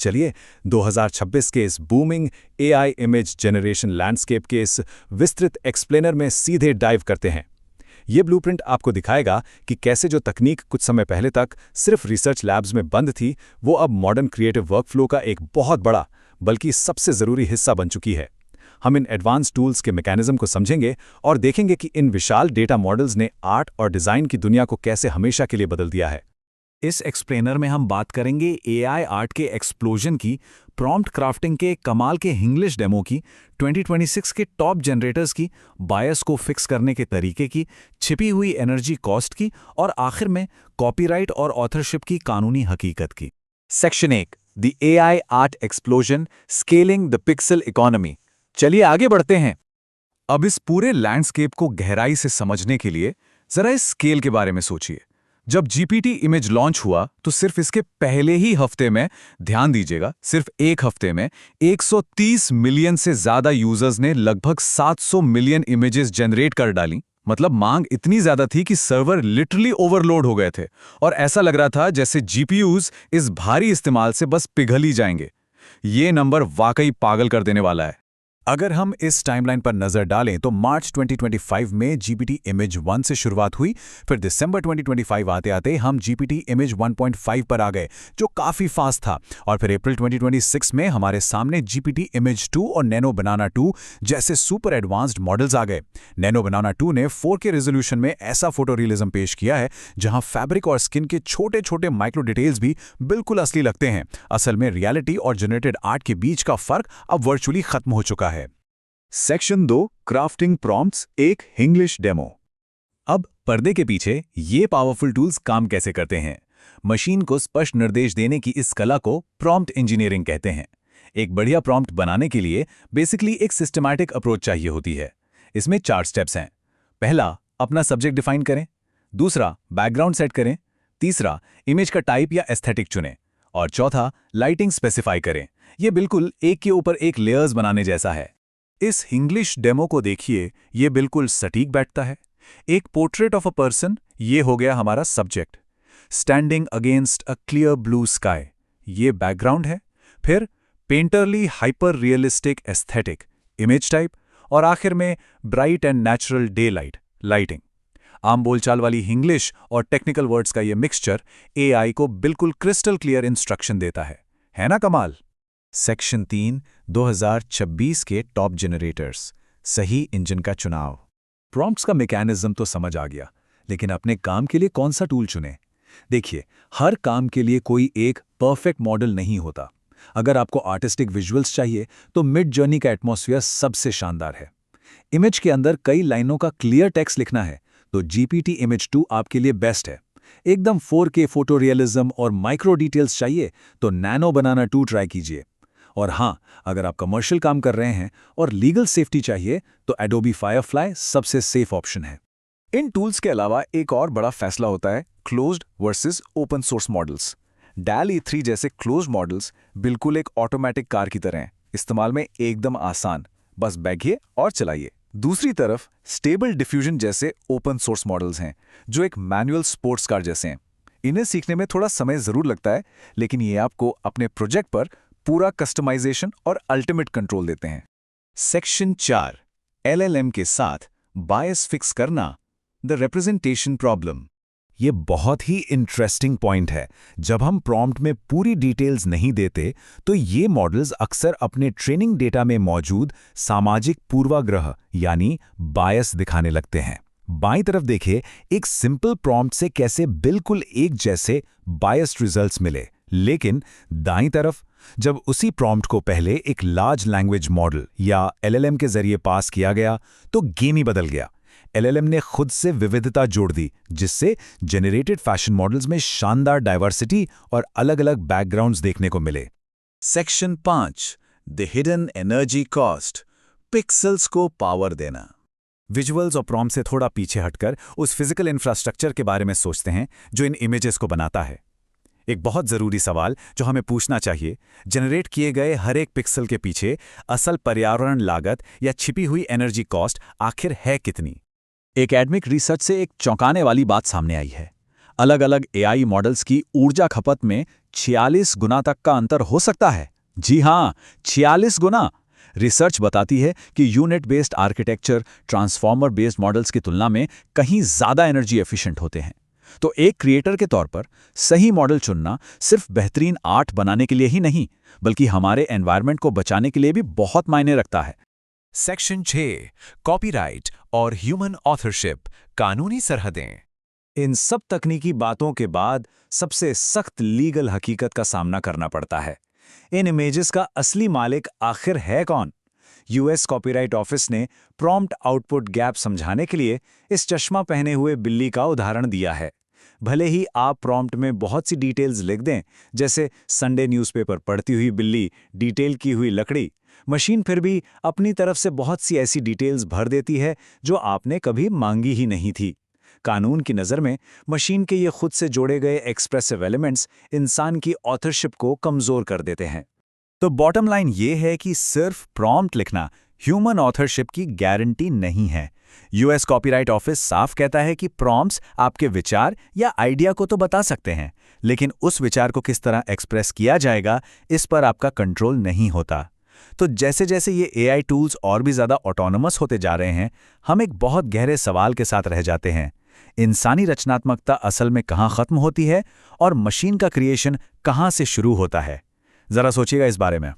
चलिए 2026 के इस booming AI image generation landscape के इस विस्तृत एक्सप्लेनर में सीधे डाइव करते हैं। ये ब्लूप्रिंट आपको दिखाएगा कि कैसे जो तकनीक कुछ समय पहले तक सिर्फ रिसर्च लैब्स में बंद थी, वो अब मॉडर्न क्रिएटिव वर्कफ्लो का एक बहुत बड़ा, बल्कि सबसे ज़रूरी हिस्सा बन चुकी है। हम इन एडवांस टूल्स के मैकेनिज्म को समझेंगे और देखेंगे कि इन विशाल डेटा मॉडल्स ने आर्ट और डिज़ाइन की दुनिया को कैसे हमेशा के लिए बदल दिया है। इस एक्सप्लेनर में हम बात करेंगे एआई आर्ट के एक्सप्लोजन की, प्रॉम्प्ट क्राफ्टिंग के कमाल के इंग्लिश डेमो की, 2026 के टॉप जनरेटर्स की, बायस को फिक्स करने के तरीके की, छिपी हुई एनर्जी कॉस्ट की और आखिर में कॉपीराइट और ऑथरशिप की कानूनी हकीकत की। Section 1 the AI art explosion scaling the pixel economy. चलिए आगे बढ़ते हैं। अब इस पूरे लैंडस्केप को गहराई से समझने के लिए जरा इस स्केल के बारे में सोचिए। जब जीपीटी इमेज लॉन्च हुआ तो सिर्फ इसके पहले ही हफ्ते में, ध्यान दीजिएगा, सिर्फ एक हफ्ते में 130 मिलियन से ज्यादा यूजर्स ने लगभग 700 मिलियन इमेजेस जनरेट कर डाली। मतलब मांग इतनी ज्यादा थी कि सर्वर लिटरली ओवरलोड हो गए थे और ऐसा लग रहा था जैसे जीपीयूज इस भारी इस्तेमाल से बस पिघल ही जाएंगे। ये नंबर वाकई पागल कर देने वाला है। अगर हम इस टाइमलाइन पर नजर डालें तो मार्च 2025 में जीपीटी इमेज 1 से शुरुआत हुई, फिर दिसंबर 2025 आते आते हम जीपीटी इमेज 1.5 पर आ गए, जो काफ़ी फास्ट था, और फिर अप्रैल 2026 में हमारे सामने जीपीटी इमेज 2 और नैनो बनाना 2 जैसे सुपर एडवांस्ड मॉडल्स आ गए। नैनो बनाना 2 ने 4K रेजोल्यूशन में ऐसा फोटो रियलिज्म पेश किया है जहां फैब्रिक और स्किन के छोटे छोटे माइक्रो डिटेल्स भी बिल्कुल असली लगते हैं। असल में रियलिटी और जनरेटेड आर्ट के बीच का फर्क अब वर्चुअली खत्म हो चुका है। सेक्शन 2 क्राफ्टिंग प्रॉम्प्ट्स, एक इंग्लिश डेमो। अब पर्दे के पीछे ये पावरफुल टूल्स काम कैसे करते हैं। मशीन को स्पष्ट निर्देश देने की इस कला को प्रॉम्प्ट इंजीनियरिंग कहते हैं। एक बढ़िया प्रॉम्प्ट बनाने के लिए बेसिकली एक सिस्टमैटिक अप्रोच चाहिए होती है। इसमें 4 स्टेप्स हैं। पहला, अपना सब्जेक्ट डिफाइन करें। दूसरा, बैकग्राउंड सेट करें। तीसरा, इमेज का टाइप या एस्थेटिक चुनें। और चौथा, लाइटिंग स्पेसिफाई करें। यह बिल्कुल एक के ऊपर एक लेयर्स बनाने जैसा है। इस इंग्लिश डेमो को देखिए, ये बिल्कुल सटीक बैठता है। एक पोर्ट्रेट ऑफ अ पर्सन, ये हो गया हमारा subject. Standing against a clear blue sky, ये बैकग्राउंड है। फिर painterly hyper realistic aesthetic, image type, और आखिर में bright and natural day light, lighting. आम बोलचाल वाली इंग्लिश और टेक्निकल वर्ड्स का ये मिक्सचर एआई को बिल्कुल क्रिस्टल क्लियर इंस्ट्रक्शन देता है ना कमाल। सेक्शन 3 2026 के टॉप जनरेटर्स, सही इंजन का चुनाव। प्रॉम्प्ट्स का मैकेनिज्म तो समझ आ गया, लेकिन अपने काम के लिए कौन सा टूल चुनें? देखिए, हर काम के लिए कोई एक परफेक्ट मॉडल नहीं होता। अगर आपको आर्टिस्टिक विजुअल्स चाहिए तो मिड जर्नी का एटमॉस्फेयर सबसे शानदार है। इमेज के अंदर कई लाइनों का क्लियर टेक्स्ट लिखना है तो जीपीटी इमेज 2 आपके लिए बेस्ट है। एकदम 4K फोटो रियलिज्म और माइक्रो डिटेल्स चाहिए तो नैनो बनाना 2 ट्राई कीजिए। और हाँ, अगर आप कमर्शियल काम कर रहे हैं और लीगल सेफ्टी चाहिए तो एडोबी फायरफ्लाई सबसे सेफ ऑप्शन है। इन टूल्स के अलावा एक और बड़ा फैसला होता है closed versus open source models. Dell E3 जैसे क्लोज्ड मॉडल्स बिल्कुल एक ऑटोमेटिक कार की तरह हैं, इस्तेमाल में एकदम आसान, बस बैठिए और चलाइए। दूसरी तरफ स्टेबल डिफ्यूजन जैसे ओपन सोर्स मॉडल्स हैं जो एक मैनुअल स्पोर्ट्स कार जैसे हैं। इन्हें सीखने में थोड़ा समय जरूर लगता है, लेकिन ये आपको अपने प्रोजेक्ट पर पूरा कस्टमाइजेशन और अल्टीमेट कंट्रोल देते हैं। सेक्शन 4 LLM के साथ बायस फिक्स करना, द रिप्रेजेंटेशन प्रॉब्लम। ये बहुत ही इंटरेस्टिंग पॉइंट है। जब हम प्रॉम्प्ट में पूरी डिटेल्स नहीं देते तो ये मॉडल्स अक्सर अपने ट्रेनिंग डेटा में मौजूद सामाजिक पूर्वाग्रह यानी बायस दिखाने लगते हैं। बाईं तरफ देखिए, एक सिंपल प्रॉम्प्ट से कैसे बिल्कुल एक जैसे बायस्ड रिजल्ट्स मिले, लेकिन दाईं तरफ जब उसी प्रॉम्प्ट को पहले एक लार्ज लैंग्वेज मॉडल या LLM के जरिए पास किया गया तो गेम ही बदल गया। LLM ने खुद से विविधता जोड़ दी, जिससे जनरेटेड फैशन मॉडल्स में शानदार डाइवर्सिटी और अलग-अलग बैकग्राउंड्स देखने को मिले। Section 5 the hidden energy cost, pixels को पावर देना। विजुअल्स और प्रॉम्प्ट से थोड़ा पीछे हटकर उस फिजिकल इंफ्रास्ट्रक्चर के बारे में सोचते हैं जो इन इमेजेस को बनाता है। एक बहुत ज़रूरी सवाल जो हमें पूछना चाहिए, जनरेट किए गए हर एक पिक्सल के पीछे असल पर्यावरण लागत या छिपी हुई एनर्जी कॉस्ट आखिर है कितनी? एकेडमिक रिसर्च से एक चौंकाने वाली बात सामने आई है। अलग अलग एआई मॉडल्स की ऊर्जा खपत में 46 गुना तक का अंतर हो सकता है। जी हाँ, 46 गुना। रिसर्च बताती है कि unit based architecture transformer based models की तुलना में कहीं ज़्यादा एनर्जी एफिशिएंट होते हैं। तो एक क्रिएटर के तौर पर सही मॉडल चुनना सिर्फ बेहतरीन आर्ट बनाने के लिए ही नहीं, बल्कि हमारे एनवायरनमेंट को बचाने के लिए भी बहुत मायने रखता है। सेक्शन 6 कॉपीराइट और ह्यूमन ऑथरशिप कानूनी सरहदें। इन सब तकनीकी बातों के बाद सबसे सख्त लीगल हकीकत का सामना करना पड़ता है। इन इमेजेस का असली मालिक आखिर है कौन? यूएस कॉपीराइट ऑफिस ने प्रॉम्प्ट आउटपुट गैप समझाने के लिए इस चश्मा पहने हुए बिल्ली का उदाहरण दिया है। भले ही आप प्रॉम्प्ट में बहुत सी डिटेल्स लिख दें, जैसे संडे न्यूज़पेपर पढ़ती हुई बिल्ली, डिटेल की हुई लकड़ी, मशीन फिर भी अपनी तरफ से बहुत सी ऐसी डिटेल्स भर देती है जो आपने कभी मांगी ही नहीं थी। कानून की नज़र में मशीन के ये खुद से जोड़े गए एक्सप्रेसिव एलिमेंट्स इंसान की ऑथरशिप को कमज़ोर कर देते हैं। तो बॉटम लाइन ये है कि सिर्फ प्रॉम्प्ट लिखना ह्यूमन ऑथरशिप की गारंटी नहीं है। यूएस कॉपीराइट ऑफिस साफ कहता है कि प्रॉम्प्ट्स आपके विचार या आइडिया को तो बता सकते हैं, लेकिन उस विचार को किस तरह एक्सप्रेस किया जाएगा, इस पर आपका कंट्रोल नहीं होता। तो जैसे जैसे ये एआई टूल्स और भी ज़्यादा ऑटोनोमस होते जा रहे हैं, हम एक बहुत गहरे सवाल के साथ रह जाते हैं। इंसानी रचनात्मकता असल में कहाँ खत्म होती है और मशीन का क्रिएशन कहाँ से शुरू होता है? जरा सोचिएगा इस बारे में।